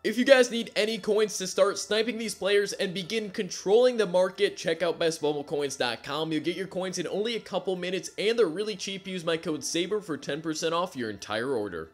If you guys need any coins to start sniping these players and begin controlling the market, check out bestmobilecoins.com. You'll get your coins in only a couple minutes, and they're really cheap. Use my code SABRE for 10% off your entire order.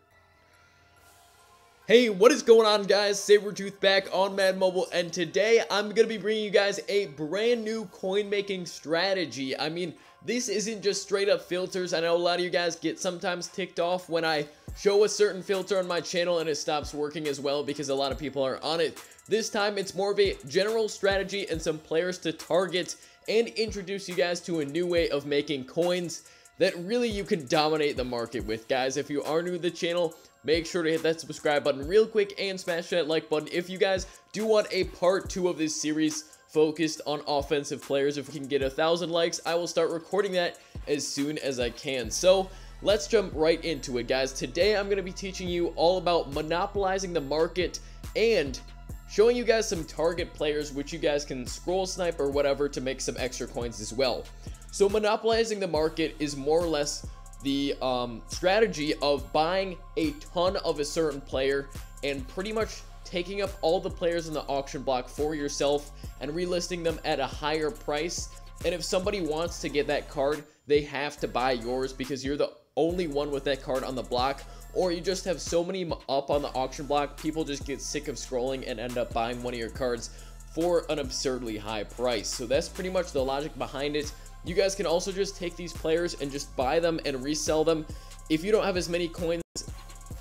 Hey, what is going on, guys? Sabrtooth back on Madden Mobile, and today I'm going to be bringing you guys a brand new coin making strategy. I mean, this isn't just straight up filters. I know a lot of you guys get sometimes ticked off when I show a certain filter on my channel and it stops working as well because a lot of people are on it. This time it's more of a general strategy and some players to target and introduce you guys to a new way of making coins that really you can dominate the market with, guys. If you are new to the channel, make sure to hit that subscribe button real quick and smash that like button if you guys do want a part 2 of this series focused on offensive players. If we can get 1,000 likes, I will start recording that as soon as I can. So let's jump right into it, guys. Today I'm going to be teaching you all about monopolizing the market and showing you guys some target players which you guys can scroll snipe or whatever to make some extra coins as well. So monopolizing the market is more or less the strategy of buying a ton of a certain player and pretty much taking up all the players in the auction block for yourself and relisting them at a higher price. And if somebody wants to get that card, they have to buy yours because you're the only one with that card on the block, or you just have so many up on the auction block, people just get sick of scrolling and end up buying one of your cards for an absurdly high price. So that's pretty much the logic behind it. You guys can also just take these players and just buy them and resell them. If you don't have as many coins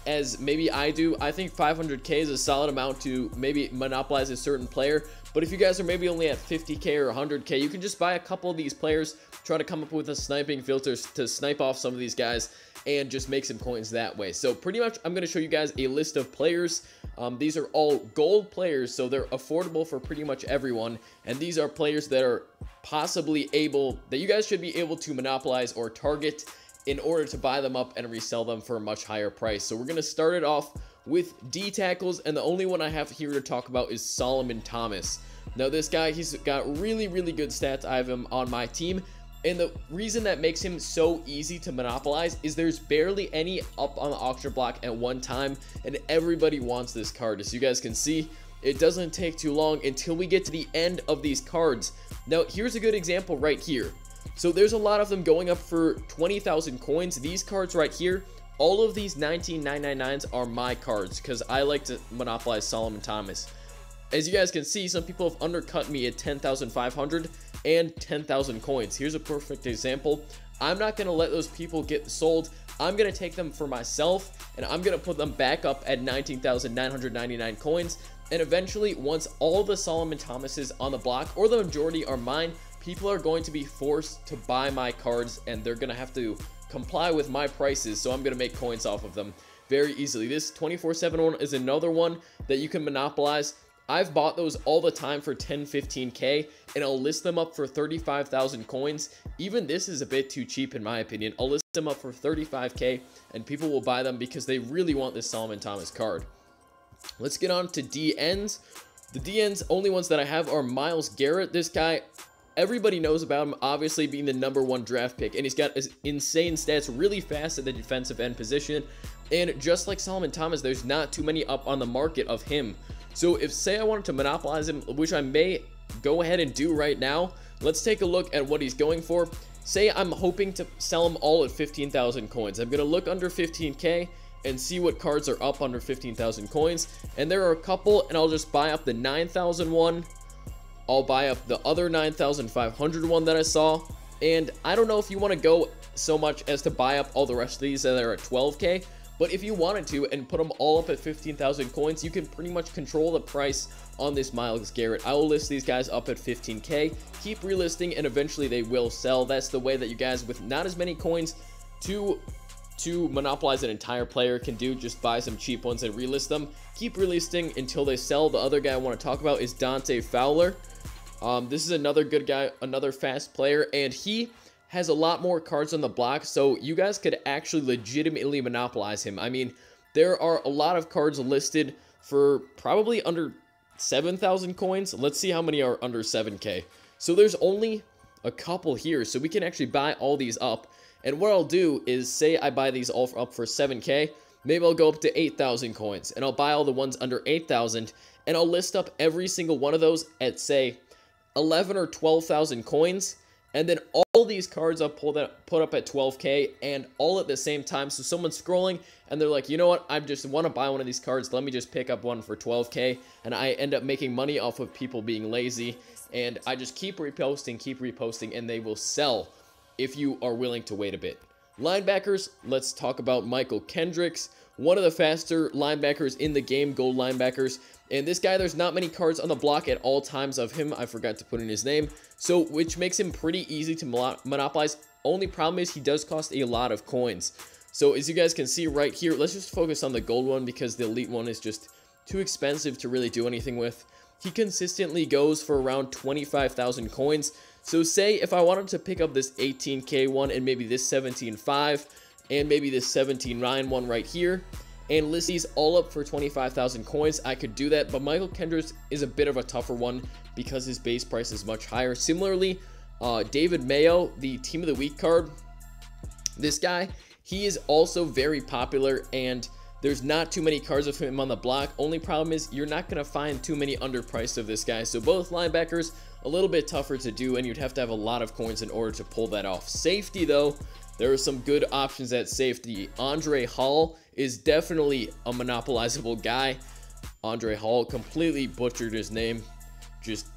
as maybe I do, I think 500k is a solid amount to maybe monopolize a certain player. But if you guys are maybe only at 50k or 100k, you can just buy a couple of these players, try to come up with a sniping filter to snipe off some of these guys and just make some coins that way. So pretty much I'm going to show you guys a list of players. These are all gold players, so they're affordable for pretty much everyone. And these are players that are possibly able, that you guys should be able to monopolize or target in order to buy them up and resell them for a much higher price. So we're going to start it off with D tackles, and the only one I have here to talk about is Solomon Thomas. Now this guy, he's got really good stats. I have him on my team, and the reason that makes him so easy to monopolize is there's barely any up on the auction block at one time, and everybody wants this card. As you guys can see, it doesn't take too long until we get to the end of these cards. Now here's a good example right here. So there's a lot of them going up for 20,000 coins. These cards right here, all of these 19,999s are my cards because I like to monopolize Solomon Thomas. As you guys can see, some people have undercut me at 10,500 and 10,000 coins. Here's a perfect example. I'm not going to let those people get sold. I'm going to take them for myself, and I'm going to put them back up at 19,999 coins. And eventually, once all the Solomon Thomases on the block, or the majority, are mine, people are going to be forced to buy my cards, and they're going to have to comply with my prices, so I'm going to make coins off of them very easily. This 24/7 one is another one that you can monopolize. I've bought those all the time for 10-15k, and I'll list them up for 35,000 coins. Even this is a bit too cheap in my opinion. I'll list them up for 35k, and people will buy them because they really want this Solomon Thomas card. Let's get on to DNs. The DNs, only ones that I have are Myles Garrett. This guy, everybody knows about him, obviously being the #1 draft pick, and he's got insane stats, really fast at the defensive end position. And just like Solomon Thomas, there's not too many up on the market of him. So if, say, I wanted to monopolize him, which I may go ahead and do right now, let's take a look at what he's going for. Say I'm hoping to sell them all at 15,000 coins. I'm going to look under 15k and see what cards are up under 15,000 coins. And there are a couple, and I'll just buy up the 9,000 one. I'll buy up the other 9,500 one that I saw. And I don't know if you want to go so much as to buy up all the rest of these that are at 12k. But if you wanted to and put them all up at 15,000 coins, you can pretty much control the price on this Myles Garrett. I will list these guys up at 15k, keep relisting, and eventually they will sell. That's the way that you guys with not as many coins to monopolize an entire player can do. Just buy some cheap ones and relist them. Keep relisting until they sell. The other guy I want to talk about is Dante Fowler. This is another good guy, another fast player, and he has a lot more cards on the block, so you guys could actually legitimately monopolize him. I mean, there are a lot of cards listed for probably under 7,000 coins. Let's see how many are under 7k. So there's only a couple here, so we can actually buy all these up. And what I'll do is, say I buy these all up for 7k, Maybe I'll go up to 8,000 coins, and I'll buy all the ones under 8,000, and I'll list up every single one of those at, say, 11 or 12,000 coins, and then all these cards I'll put up at 12k, and all at the same time. So someone's scrolling, and they're like, you know what, I just want to buy one of these cards, let me just pick up one for 12k, and I end up making money off of people being lazy, and I just keep reposting, and they will sell if you are willing to wait a bit. Linebackers, let's talk about Michael Kendricks, one of the faster linebackers in the game, gold linebackers. And this guy, there's not many cards on the block at all times of him. I forgot to put in his name. So, which makes him pretty easy to monopolize. Only problem is he does cost a lot of coins. So, as you guys can see right here, let's just focus on the gold one because the elite one is just too expensive to really do anything with. He consistently goes for around 25,000 coins. So say if I wanted to pick up this 18k one and maybe this 17.5 and maybe this 17.9 one right here and list these all up for 25,000 coins, I could do that. But Michael Kendricks is a bit of a tougher one because his base price is much higher. Similarly, David Mayo, the Team of the Week card, this guy, he is also very popular and there's not too many cards of him on the block. Only problem is you're not going to find too many underpriced of this guy. So both linebackers, a little bit tougher to do, and you'd have to have a lot of coins in order to pull that off. Safety, though, there are some good options at safety. Andre Hall is definitely a monopolizable guy. Andre Hall, completely butchered his name. Just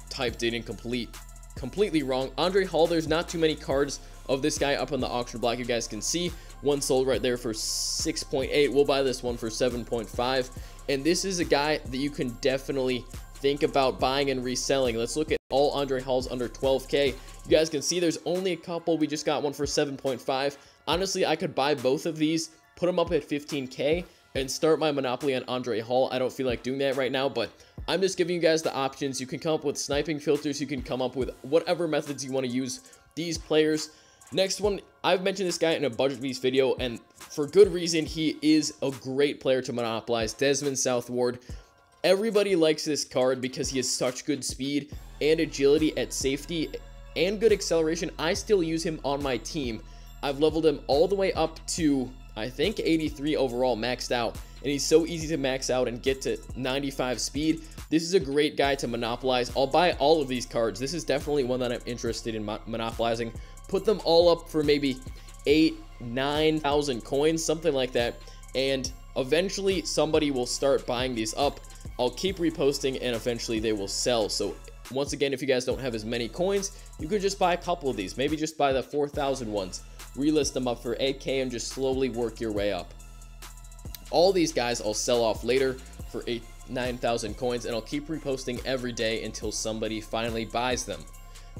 typed it in completely wrong. Andre Hall, there's not too many cards of this guy up on the auction block. You guys can see one sold right there for 6.8. We'll buy this one for 7.5. And this is a guy that you can definitely think about buying and reselling. Let's look at all Andre Halls under 12k. You guys can see there's only a couple. We just got one for 7.5. Honestly, I could buy both of these, put them up at 15k, and start my monopoly on Andre Hall. I don't feel like doing that right now, but I'm just giving you guys the options. You can come up with sniping filters. You can come up with whatever methods you want to use these players. Next one, I've mentioned this guy in a Budget Beast video, and for good reason. He is a great player to monopolize. Desmond Southward. Everybody likes this card because he has such good speed and agility at safety and good acceleration. I still use him on my team. I've leveled him all the way up to, I think, 83 overall maxed out. And he's so easy to max out and get to 95 speed. This is a great guy to monopolize. I'll buy all of these cards. This is definitely one that I'm interested in monopolizing. Put them all up for maybe 8,000-9,000 coins, something like that. And eventually somebody will start buying these up. I'll keep reposting and eventually they will sell. So once again, if you guys don't have as many coins, you could just buy a couple of these. Maybe just buy the 4,000 ones. Relist them up for 8k and just slowly work your way up. All these guys I'll sell off later for 9,000 coins, and I'll keep reposting every day until somebody finally buys them.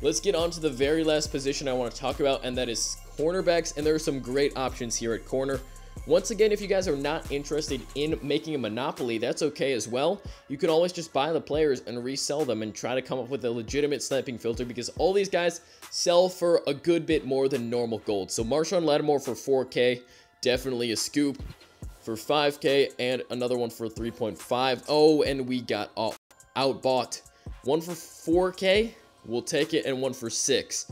Let's get on to the very last position I want to talk about, and that is cornerbacks, and there are some great options here at corner. Once again, if you guys are not interested in making a monopoly, that's okay as well. You can always just buy the players and resell them and try to come up with a legitimate sniping filter, because all these guys sell for a good bit more than normal gold. So Marshawn Lattimore for 4k, definitely a scoop. For 5k and another one for 3.5. Oh, and we got outbought. One for 4k, we'll take it, and one for 6.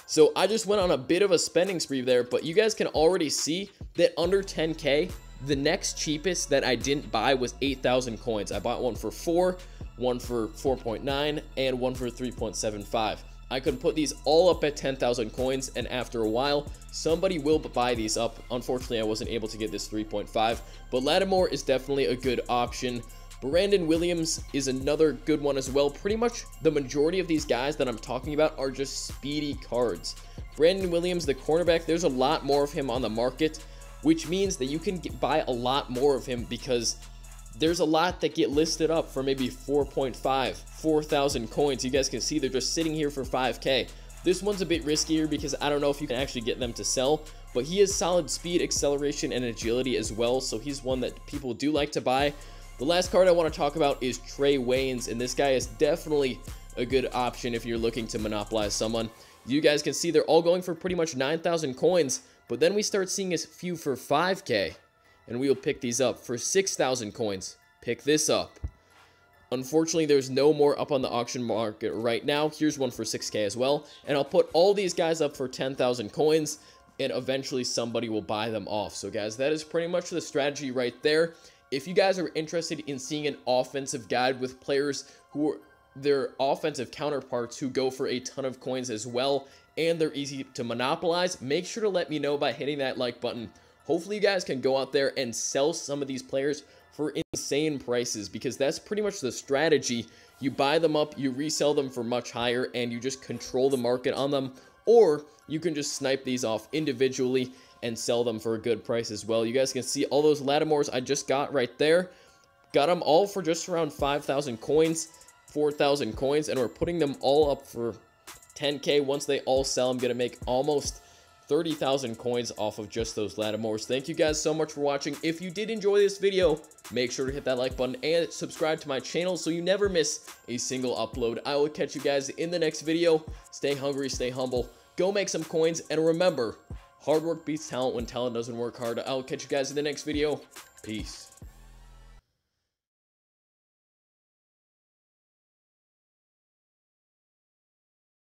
So I just went on a bit of a spending spree there, but you guys can already see that under 10k, the next cheapest that I didn't buy was 8,000 coins. I bought one for 4, one for 4.9, and one for 3.75. I could put these all up at 10,000 coins, and after a while, somebody will buy these up. Unfortunately, I wasn't able to get this 3.5, but Lattimore is definitely a good option. Brandon Williams is another good one as well. Pretty much the majority of these guys that I'm talking about are just speedy cards. Brandon Williams, the cornerback, there's a lot more of him on the market, which means that you can buy a lot more of him because there's a lot that get listed up for maybe 4.5, 4,000 coins. You guys can see they're just sitting here for 5k. This one's a bit riskier because I don't know if you can actually get them to sell, but he has solid speed, acceleration, and agility as well, so he's one that people do like to buy. The last card I want to talk about is Trey Waynes, and this guy is definitely a good option if you're looking to monopolize someone. You guys can see they're all going for pretty much 9,000 coins, but then we start seeing a few for 5k. And we will pick these up for 6,000 coins. Pick this up. Unfortunately, there's no more up on the auction market right now. Here's one for 6k as well. And I'll put all these guys up for 10,000 coins. and eventually somebody will buy them off. So guys, that is pretty much the strategy right there. If you guys are interested in seeing an offensive guide with players who are their offensive counterparts who go for a ton of coins as well, and they're easy to monopolize, make sure to let me know by hitting that like button. Hopefully you guys can go out there and sell some of these players for insane prices, because that's pretty much the strategy. You buy them up, you resell them for much higher, and you just control the market on them. Or you can just snipe these off individually and sell them for a good price as well. You guys can see all those Lattimores I just got right there. Got them all for just around 5,000 coins. 4,000 coins, and we're putting them all up for 10k. Once they all sell, I'm gonna make almost 30,000 coins off of just those Lattimores. Thank you guys so much for watching. If you did enjoy this video, make sure to hit that like button and subscribe to my channel so you never miss a single upload. I will catch you guys in the next video. Stay hungry, stay humble, go make some coins, and remember, hard work beats talent when talent doesn't work hard. I will catch you guys in the next video. Peace.